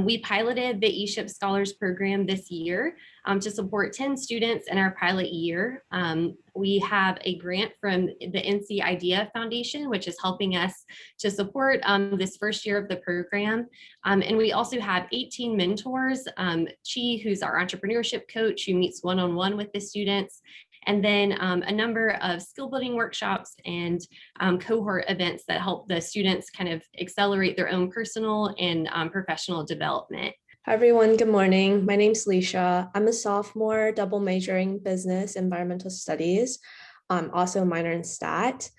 We piloted the Eship Scholars program this year to support 10 students in our pilot year. We have a grant from the NC IDEA Foundation, which is helping us to support this first year of the program. And we also have 18 mentors, Chi, who's our entrepreneurship coach, who meets one-on-one with the students, and then a number of skill building workshops and cohort events that help the students kind of accelerate their own personal and professional development. Hi everyone, good morning. My name's Lisha. I'm a sophomore, double majoring business environmental studies, also a minor in stat.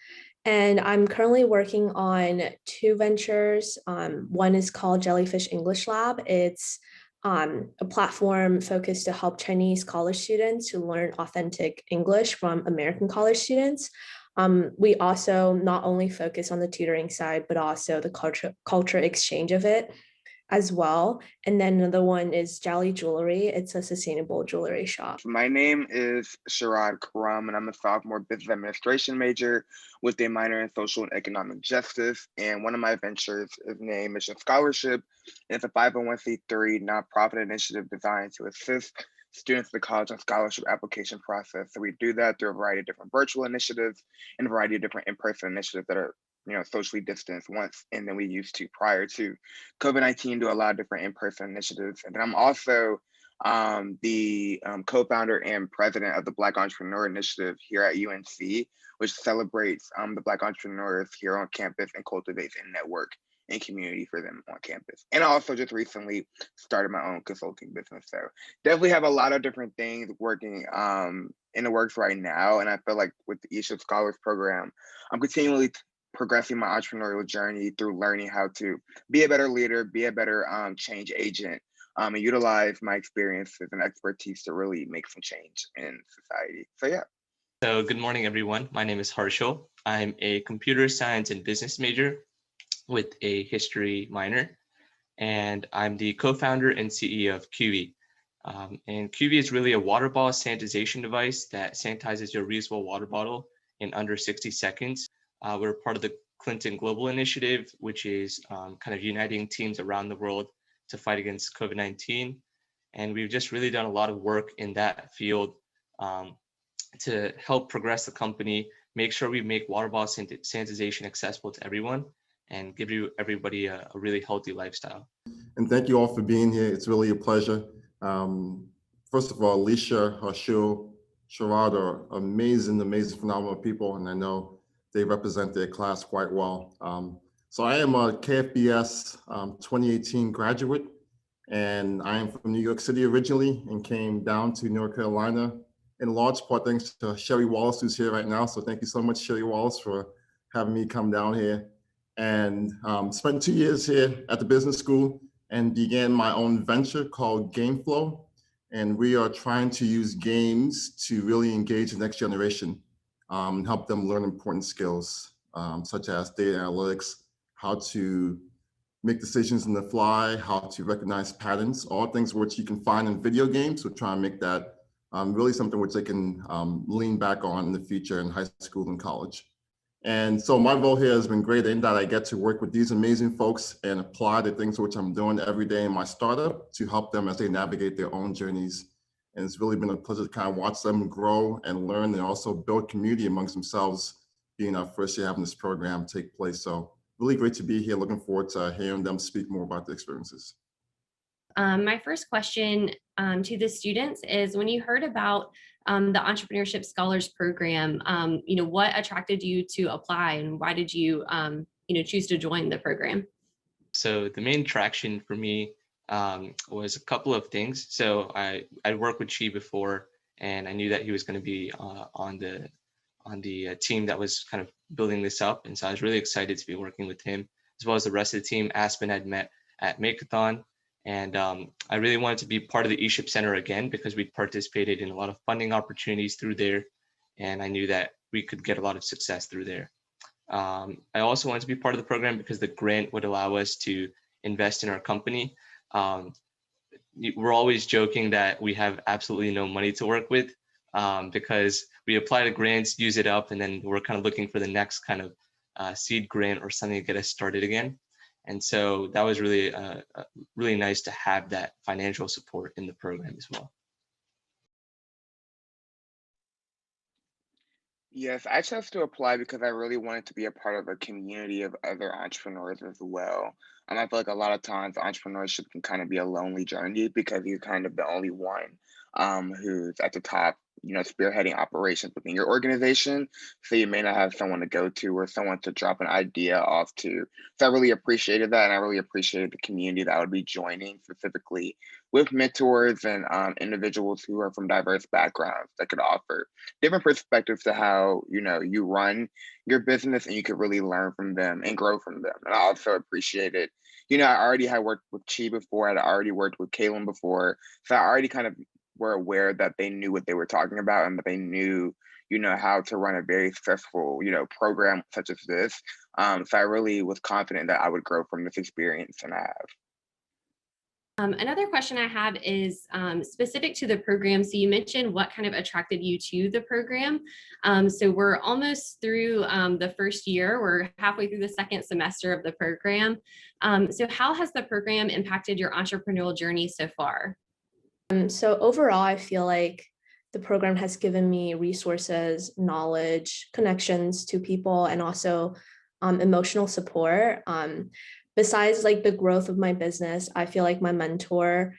And I'm currently working on two ventures. One is called Jellyfish English Lab. It's a platform focused to help Chinese college students to learn authentic English from American college students. We also not only focus on the tutoring side, but also the culture exchange of it as well. And then another one is Jolly Jewelry. It's a sustainable jewelry shop. My name is Sherrod Crum, and I'm a sophomore business administration major with a minor in social and economic justice. And one of my ventures is named Eship Scholarship. It's a 501c3 nonprofit initiative designed to assist students in the college and scholarship application process. So we do that through a variety of different virtual initiatives and a variety of different in-person initiatives that are socially distanced once, and then we used to prior to COVID-19 do a lot of different in-person initiatives. And then I'm also the co-founder and president of the Black Entrepreneur Initiative here at UNC, which celebrates the Black entrepreneurs here on campus and cultivates a network and community for them on campus. And I also just recently started my own consulting business. So definitely have a lot of different things working in the works right now. And I feel like with the Eship Scholars program, I'm continually progressing my entrepreneurial journey through learning how to be a better leader, be a better change agent, and utilize my experiences and expertise to really make some change in society. So yeah. So good morning, everyone. My name is Harshul. I'm a computer science and business major with a history minor, and I'm the co-founder and CEO of QV. And QV is really a water bottle sanitization device that sanitizes your reusable water bottle in under 60 seconds. We're part of the Clinton Global Initiative, which is kind of uniting teams around the world to fight against COVID-19. And we've just really done a lot of work in that field to help progress the company, make sure we make water bottle sanitization accessible to everyone, and give everybody a really healthy lifestyle. And thank you all for being here. It's really a pleasure. First of all, Lisha, Harshul, Sherrod are amazing, phenomenal people. And I know they represent their class quite well. So I am a KFBS 2018 graduate, and I am from New York City originally and came down to North Carolina in large part thanks to Sherry Wallace, who's here right now. So thank you so much, Sherry Wallace, for having me come down here. And spent 2 years here at the business school and began my own venture called GameFlow. And we are trying to use games to really engage the next generation. Help them learn important skills, such as data analytics, how to make decisions on the fly, how to recognize patterns, all things which you can find in video games. So try and make that really something which they can lean back on in the future in high school and college. And so my role here has been great in that I get to work with these amazing folks and apply the things which I'm doing every day in my startup to help them as they navigate their own journeys. And it's really been a pleasure to kind of watch them grow and learn and also build community amongst themselves, being our first year having this program take place. So really great to be here. Looking forward to hearing them speak more about the experiences. My first question to the students is, when you heard about the Entrepreneurship Scholars program, what attracted you to apply, and why did you, choose to join the program? So the main attraction for me was a couple of things. So I'd worked with Chi before, and I knew that he was going to be on the team that was kind of building this up, and so I was really excited to be working with him, as well as the rest of the team. Aspyn had met at Makwana, and I really wanted to be part of the Eship Center again because we'd participated in a lot of funding opportunities through there, and I knew that we could get a lot of success through there. I also wanted to be part of the program because the grant would allow us to invest in our company. We're always joking that we have absolutely no money to work with because we apply to grants, use it up, and then we're kind of looking for the next kind of seed grant or something to get us started again. And so that was really, really nice to have that financial support in the program as well. Yes, I chose to apply because I really wanted to be a part of a community of other entrepreneurs as well. And I feel like a lot of times entrepreneurship can kind of be a lonely journey because you're kind of the only one who's at the top, spearheading operations within your organization. So you may not have someone to go to or someone to drop an idea off to. So I really appreciated that. And I really appreciated the community that I would be joining, specifically with mentors and individuals who are from diverse backgrounds that could offer different perspectives to how you run your business, and you could really learn from them and grow from them. And I also appreciated, I already had worked with Chi before, I'd already worked with Kaylin before, so I already kind of were aware that they knew what they were talking about and that they knew how to run a very successful program such as this. So I really was confident that I would grow from this experience, and I have. Another question I have is specific to the program. So you mentioned what kind of attracted you to the program. So we're almost through the first year. We're halfway through the second semester of the program. So how has the program impacted your entrepreneurial journey so far? So overall, I feel like the program has given me resources, knowledge, connections to people, and also emotional support. Besides like the growth of my business, I feel like my mentor,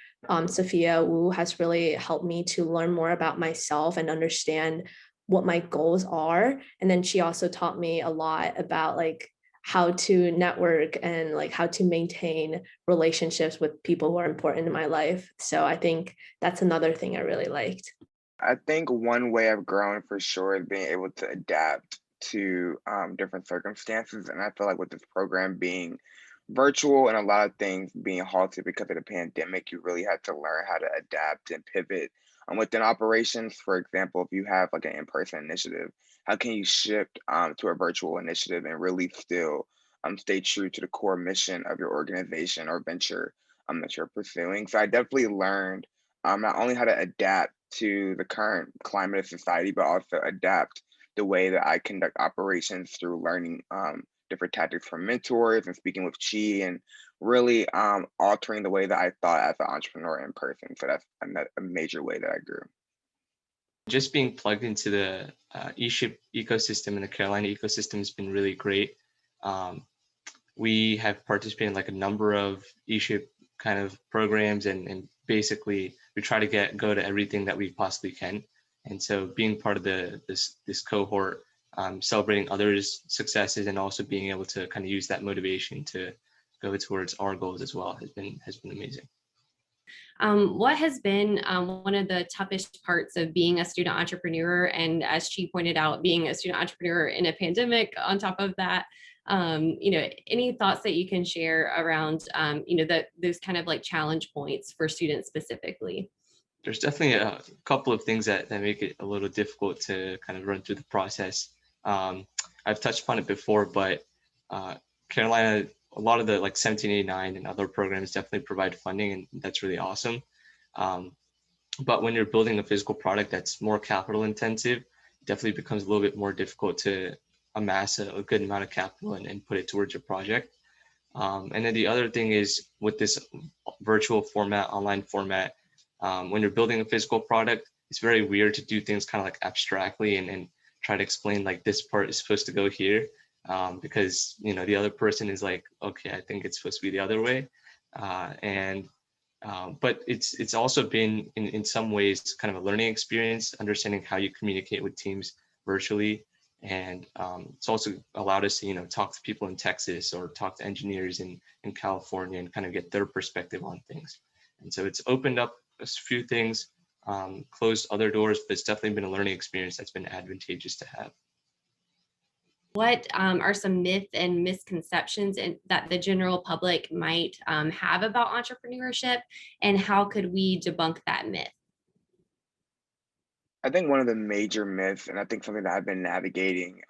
Sophia Wu, has really helped me to learn more about myself and understand what my goals are. And then she also taught me a lot about like how to network and like how to maintain relationships with people who are important in my life. So I think that's another thing I really liked. I think one way I've grown for sure is being able to adapt to different circumstances. And I feel like with this program being virtual and a lot of things being halted because of the pandemic, you really had to learn how to adapt and pivot within operations. For example, if you have like an in-person initiative, how can you shift to a virtual initiative and really still stay true to the core mission of your organization or venture that you're pursuing? So I definitely learned not only how to adapt to the current climate of society, but also adapt the way that I conduct operations through learning different tactics from mentors and speaking with Chi, and really altering the way that I thought as an entrepreneur in person. So that's a major way that I grew. Just being plugged into the Eship ecosystem and the Carolina ecosystem has been really great. We have participated in like a number of Eship kind of programs, and basically we try to go to everything that we possibly can. And so being part of this cohort, celebrating others' successes, and also being able to kind of use that motivation to go towards our goals as well has been amazing. What has been one of the toughest parts of being a student entrepreneur, and as Chi pointed out, being a student entrepreneur in a pandemic on top of that? Any thoughts that you can share around those kind of like challenge points for students specifically? There's definitely a couple of things that make it a little difficult to kind of run through the process. I've touched upon it before, but Carolina, a lot of the like 1789 and other programs definitely provide funding, and that's really awesome. But when you're building a physical product that's more capital intensive, it definitely becomes a little bit more difficult to amass a good amount of capital and put it towards your project. And then the other thing is with this virtual format, online format, when you're building a physical product, it's very weird to do things kind of like abstractly and try to explain like this part is supposed to go here, because the other person is like, okay, I think it's supposed to be the other way. But it's also been in some ways kind of a learning experience, understanding how you communicate with teams virtually. And it's also allowed us to talk to people in Texas or talk to engineers in California and kind of get their perspective on things. And so it's opened up a few things, closed other doors, but it's definitely been a learning experience that's been advantageous to have. What are some myths and misconceptions that the general public might have about entrepreneurship, and how could we debunk that myth? I think one of the major myths, and I think something that I've been navigating,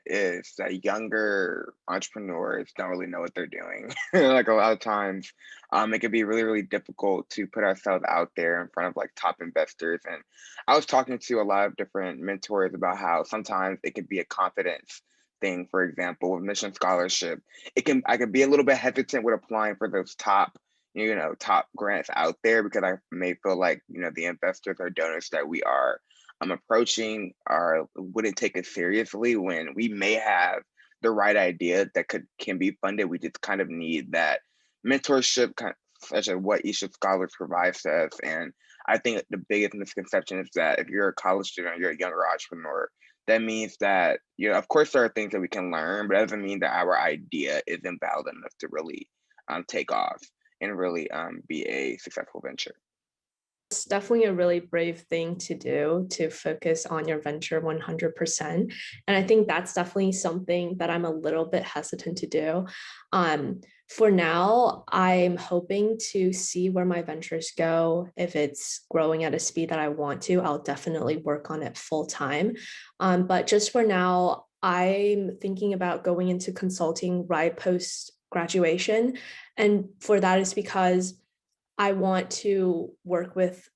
is that younger entrepreneurs don't really know what they're doing. Like a lot of times, it can be really, really difficult to put ourselves out there in front of like top investors. And I was talking to a lot of different mentors about how sometimes it could be a confidence thing, for example, with mission scholarship, I can be a little bit hesitant with applying for those top grants out there, because I may feel like, the investors or donors that we are approaching wouldn't take it seriously, when we may have the right idea that can be funded. We just kind of need that mentorship, such as what Eship Scholars provides to us. And I think the biggest misconception is that if you're a college student or you're a younger entrepreneur, that means that, of course there are things that we can learn, but it doesn't mean that our idea isn't valid enough to really take off and really be a successful venture. It's definitely a really brave thing to do, to focus on your venture 100%. And I think that's definitely something that I'm a little bit hesitant to do. For now, I'm hoping to see where my ventures go. If it's growing at a speed that I want to, I'll definitely work on it full time. But just for now, I'm thinking about going into consulting right post graduation. And for that is because I want to work with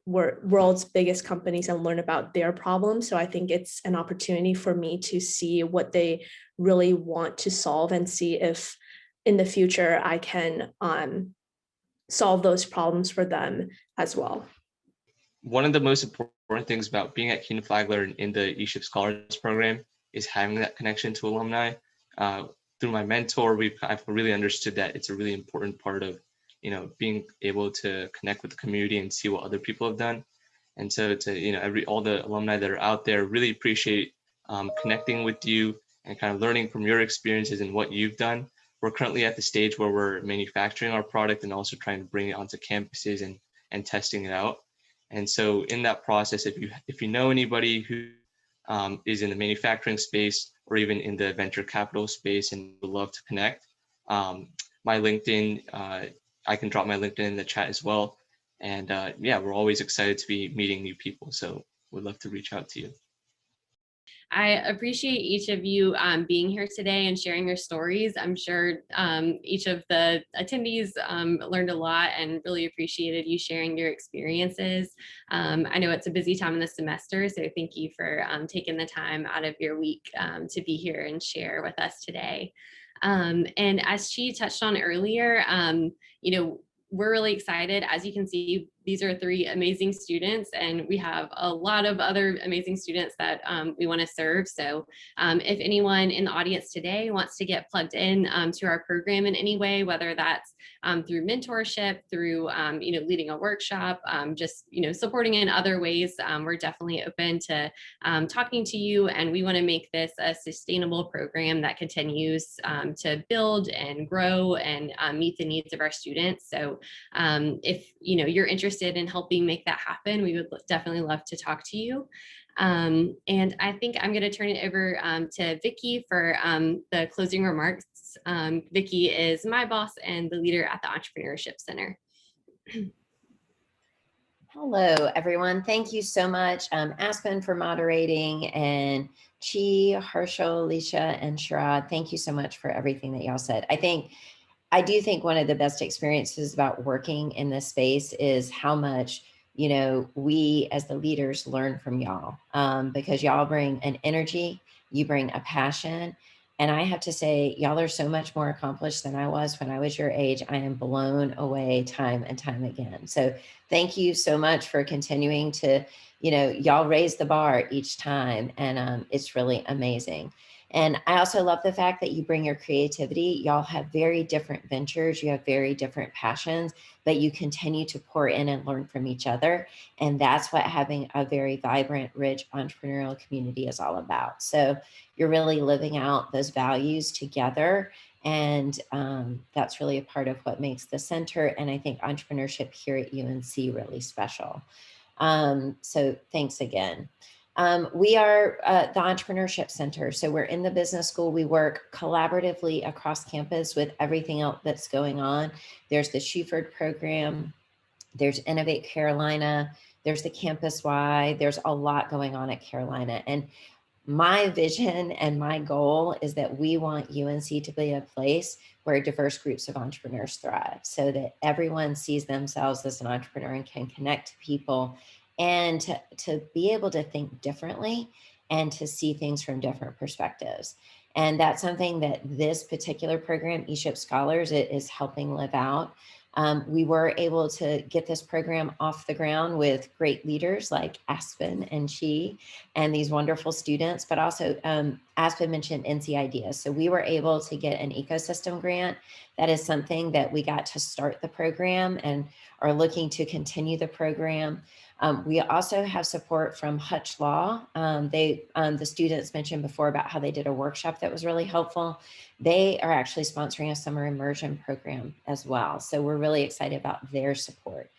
world's biggest companies and learn about their problems. So I think it's an opportunity for me to see what they really want to solve and see if in the future I can solve those problems for them as well. One of the most important things about being at Keene-Flagler and in the Eship Scholars program is having that connection to alumni. Through my mentor, I've really understood that it's a really important part of being able to connect with the community and see what other people have done. And so to, all the alumni that are out there, really appreciate connecting with you and kind of learning from your experiences and what you've done. We're currently at the stage where we're manufacturing our product and also trying to bring it onto campuses and testing it out. And so in that process, if you know anybody who is in the manufacturing space or even in the venture capital space and would love to connect, my LinkedIn, I can drop my LinkedIn in the chat as well. And yeah, we're always excited to be meeting new people. So we'd love to reach out to you. I appreciate each of you being here today and sharing your stories. I'm sure each of the attendees learned a lot and really appreciated you sharing your experiences. I know it's a busy time in the semester, so thank you for taking the time out of your week to be here and share with us today. And as she touched on earlier, we're really excited. As you can see, these are 3 amazing students, and we have a lot of other amazing students that we want to serve. So if anyone in the audience today wants to get plugged in to our program in any way, whether that's through mentorship, through leading a workshop, just supporting in other ways, we're definitely open to talking to you. And we want to make this a sustainable program that continues to build and grow and meet the needs of our students. So if you're interested in helping make that happen, we would definitely love to talk to you. And I think I'm going to turn it over to Vicki for the closing remarks. Vicki is my boss and the leader at the Entrepreneurship Center. Hello, everyone. Thank you so much, Aspyn, for moderating, and Chi, Harshul, Lisha, and Sherrod. Thank you so much for everything that y'all said. I do think one of the best experiences about working in this space is how much, we as the leaders learn from y'all, because y'all bring an energy, you bring a passion. And I have to say, y'all are so much more accomplished than I was when I was your age. I am blown away time and time again. So thank you so much for continuing to, y'all raise the bar each time. And it's really amazing. And I also love the fact that you bring your creativity. Y'all have very different ventures. You have very different passions, but you continue to pour in and learn from each other. And that's what having a very vibrant, rich entrepreneurial community is all about. So you're really living out those values together. And that's really a part of what makes the center, and I think entrepreneurship here at UNC, really special. So thanks again. We are the Entrepreneurship Center. So we're in the business school. We work collaboratively across campus with everything else that's going on. There's the Shuford program. There's Innovate Carolina. There's the campus-wide. There's a lot going on at Carolina. And my vision and my goal is that we want UNC to be a place where diverse groups of entrepreneurs thrive, so that everyone sees themselves as an entrepreneur and can connect to people, and to be able to think differently and to see things from different perspectives. And that's something that this particular program, Eship Scholars, is helping live out. We were able to get this program off the ground with great leaders like Aspyn and Chi and these wonderful students, but also Aspyn mentioned NC Ideas. So we were able to get an ecosystem grant. That is something that we got to start the program and are looking to continue the program. We also have support from Hutch Law. The students mentioned before about how they did a workshop that was really helpful. They are actually sponsoring a summer immersion program as well. So we're really excited about their support.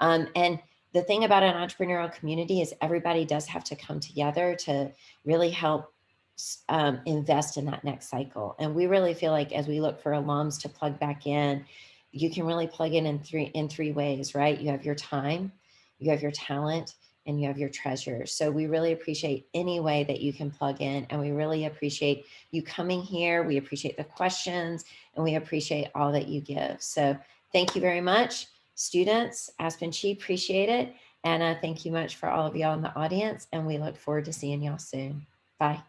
And the thing about an entrepreneurial community is everybody does have to come together to really help invest in that next cycle. And we really feel like as we look for alums to plug back in, you can really plug in three ways, right? You have your time, you have your talent, and you have your treasures. So we really appreciate any way that you can plug in, and we really appreciate you coming here. We appreciate the questions, and we appreciate all that you give. So thank you very much, students. Aspyn, Chi, appreciate it. And thank you much for all of y'all in the audience, and we look forward to seeing y'all soon. Bye.